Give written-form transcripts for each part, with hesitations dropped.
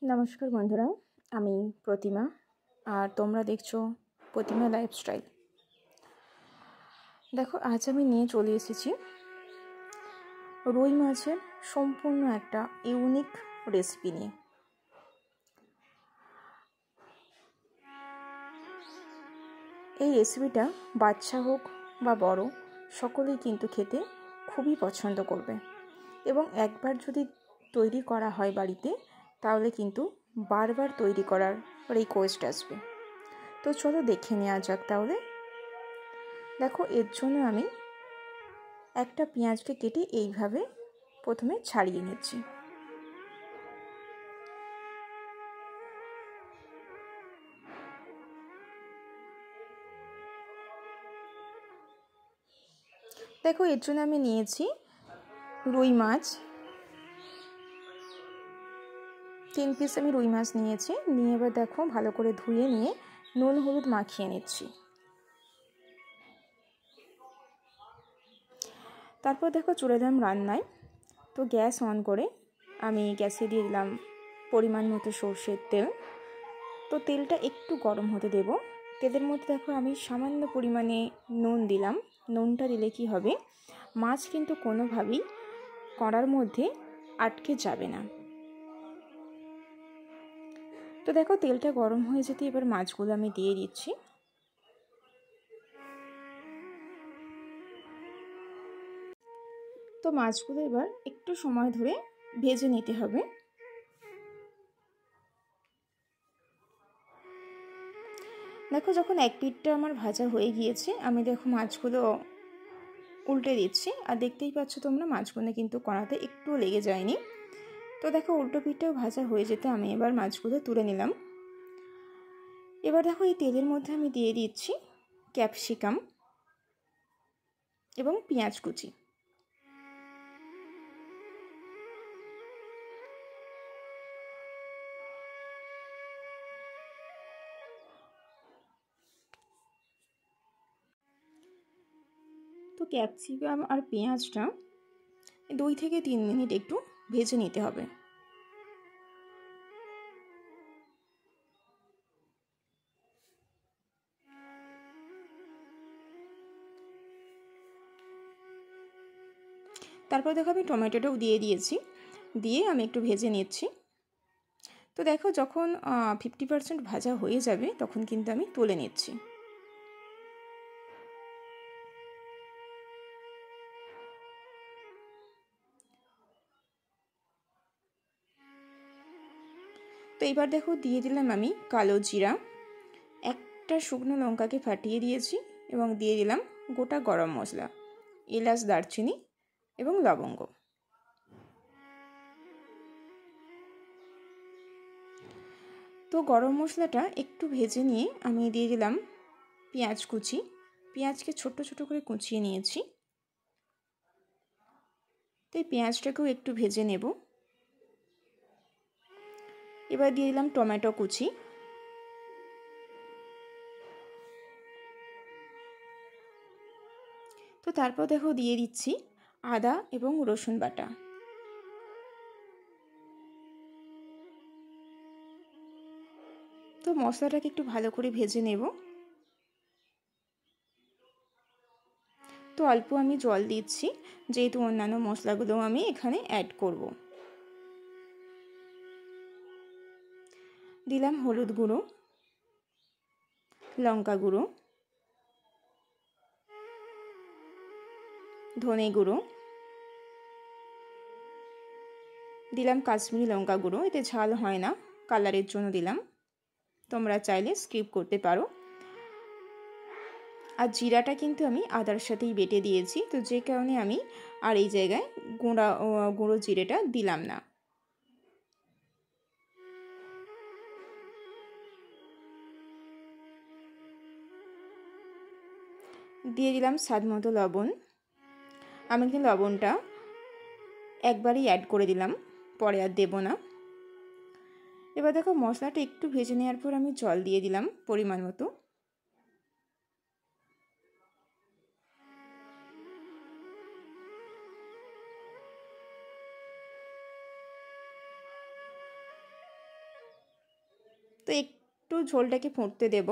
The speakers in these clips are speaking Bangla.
নমস্কার বন্ধুরা, আমি প্রতিমা আর তোমরা দেখছো প্রতিমা লাইফস্টাইল। দেখো, আজ আমি নিয়ে চলে এসেছি রুই মাছের সম্পূর্ণ একটা ইউনিক রেসিপি নিয়ে। এই রেসিপিটা বাচ্চা হোক বা বড়, সকলেই কিন্তু খেতে খুবই পছন্দ করবে এবং একবার যদি তৈরি করা হয় বাড়িতে, তাহলে কিন্তু বারবার তৈরি করার রিকোয়েস্ট আসবে। তো চলো দেখে নেওয়া যাক তাহলে। দেখো, এর জন্য আমি একটা পেঁয়াজকে কেটে এইভাবে প্রথমে ছাড়িয়ে নিচ্ছি। দেখো, এর জন্য আমি নিয়েছি রুই মাছ, 3 পিস আমি রুই মাছ নিয়েছি। নিয়ে এবার দেখো ভালো করে ধুয়ে নিয়ে নুন হলুদ মাখিয়ে নিচ্ছি। তারপর দেখো চলে দিলাম রান্নায়। তো গ্যাস অন করে আমি গ্যাসে দিয়ে দিলাম পরিমাণ মতো সর্ষের তেল। তো তেলটা একটু গরম হতে দেব। তেলের মধ্যে দেখো আমি সামান্য পরিমাণে নুন দিলাম। নুনটা দিলে কি হবে, মাছ কিন্তু কোনোভাবেই কড়ার মধ্যে আটকে যাবে না। তো দেখো তেলটা গরম হয়ে যেতে এবার মাছগুলো আমি দিয়ে দিচ্ছি। তো মাছগুলো এবার একটু সময় ধরে ভেজে নিতে হবে। দেখো, যখন এক পিঠটা আমার ভাজা হয়ে গিয়েছে, আমি দেখো মাছগুলো উল্টে দিচ্ছি। আর দেখতেই পাচ্ছ তোমরা, মাছগুলো কিন্তু কড়াতে একটুও লেগে যায়নি। তো দেখো উল্টো পিঠটাও ভাজা হয়ে যেতে আমি এবার মাছগুলো তুলে নিলাম। এবার দেখো এই তেলের মধ্যে আমি দিয়ে দিচ্ছি ক্যাপসিকাম এবং পেঁয়াজ কুচি। তো ক্যাপসিকাম আর পেঁয়াজটা 2 থেকে 3 মিনিট একটু ভেজে নিতে হবে। তারপর দেখো আমি টমেটোটাও দিয়ে দিয়েছি, দিয়ে আমি একটু ভেজে নিচ্ছি। তো দেখো যখন 50% ভাজা হয়ে যাবে, তখন কিন্তু আমি তুলে নিচ্ছি। তো এবার দেখো দিয়ে দিলাম আমি কালো জিরা, একটা শুকনো লঙ্কাকে ফাটিয়ে দিয়েছি এবং দিয়ে দিলাম গোটা গরম মশলা, এলাচ, দারচিনি এবং লবঙ্গ। তো গরম মশলাটা একটু ভেজে নিয়ে আমি দিয়ে দিলাম পেঁয়াজ কুচি। পেঁয়াজকে ছোট ছোট করে কুচিয়ে নিয়েছি। তো এই পেঁয়াজটাকেও একটু ভেজে নেব। এবার দিয়ে দিলাম টমেটো কুচি। তো তারপর দেখো দিয়ে দিচ্ছি আদা এবং রসুন বাটা। তো মশলাটাকে একটু ভালো করে ভেজে নেব। তো অল্প আমি জল দিচ্ছি, যেহেতু অন্যান্য মশলাগুলো আমি এখানে অ্যাড করব। দিলাম হলুদ গুঁড়ো, লঙ্কা গুঁড়ো, ধনে গুঁড়ো, দিলাম কাশ্মীরি লঙ্কা গুঁড়ো। এতে ঝাল হয় না, কালারের জন্য দিলাম, তোমরা চাইলে স্কিপ করতে পারো। আর জিরাটা কিন্তু আমি আদার সাথেই বেটে দিয়েছি, তো যে কারণে আমি আর এই জায়গায় গুঁড়ো জিরেটা দিলাম না। দিয়ে দিলাম স্বাদ মতো লবণ। আমি কিন্তু লবণটা একবারই অ্যাড করে দিলাম, পরে আর দেব না। এবার দেখো মশলাটা একটু ভেজে নেওয়ার পর আমি জল দিয়ে দিলাম পরিমাণ মতো। তো একটু ঝোলটাকে ফুটতে দেব।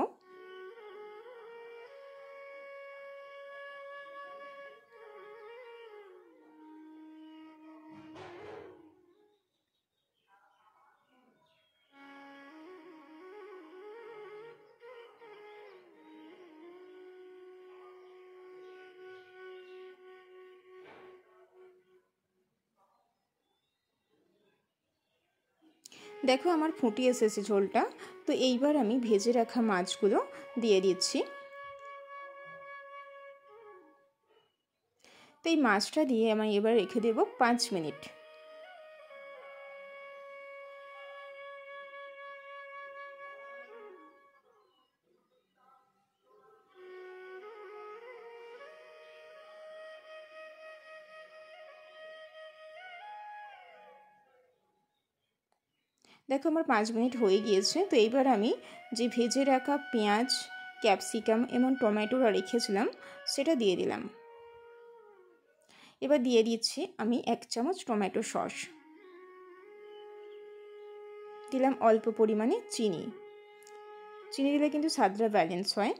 দেখো আমার ফুটিয়ে এসেছে ঝোলটা। তো এইবার আমি ভেজে রাখা মাছগুলো দিয়ে দিচ্ছি। তো এই মাছটা দিয়ে আমি এবার রেখে দেব 5 মিনিট। দেখো আমার 5 মিনিট হয়ে গিয়েছে। তো এইবার আমি যে ভেজে রাখা পেঁয়াজ, ক্যাপসিকাম এবং টমেটোটা রেখেছিলাম সেটা দিয়ে দিলাম। এবার দিয়ে দিচ্ছি আমি 1 চামচ টমেটো সস, দিলাম অল্প পরিমাণে চিনি। চিনি দিলে কিন্তু স্বাদটা ব্যালেন্স হয়।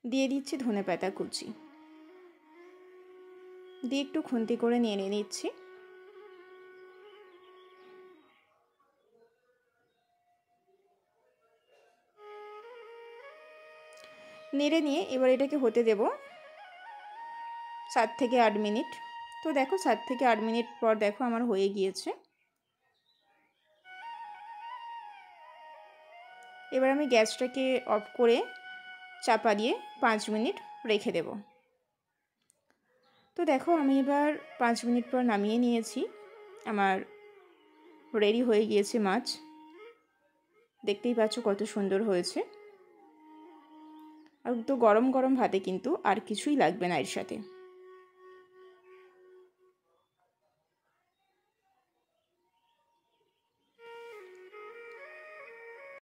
দিয়ে দিচ্ছি ধনেপাতা কুচি, দিয়ে একটু খুন্তি করে নিয়ে নিচ্ছি। নেড়ে নিয়ে এবার এটাকে হতে দেব 7 থেকে 8 মিনিট। তো দেখো 7 থেকে 8 মিনিট পর দেখো আমার হয়ে গিয়েছে। এবার আমি গ্যাসটাকে অফ করে চাপা দিয়ে 5 মিনিট রেখে দেব। তো দেখো আমি এবার 5 মিনিট পর নামিয়ে নিয়েছি। আমার রেডি হয়ে গিয়েছে মাছ। দেখতেই পাচ্ছ কত সুন্দর হয়েছে। আর তো গরম গরম ভাতে কিন্তু আর কিছুই লাগবে না এর সাথে।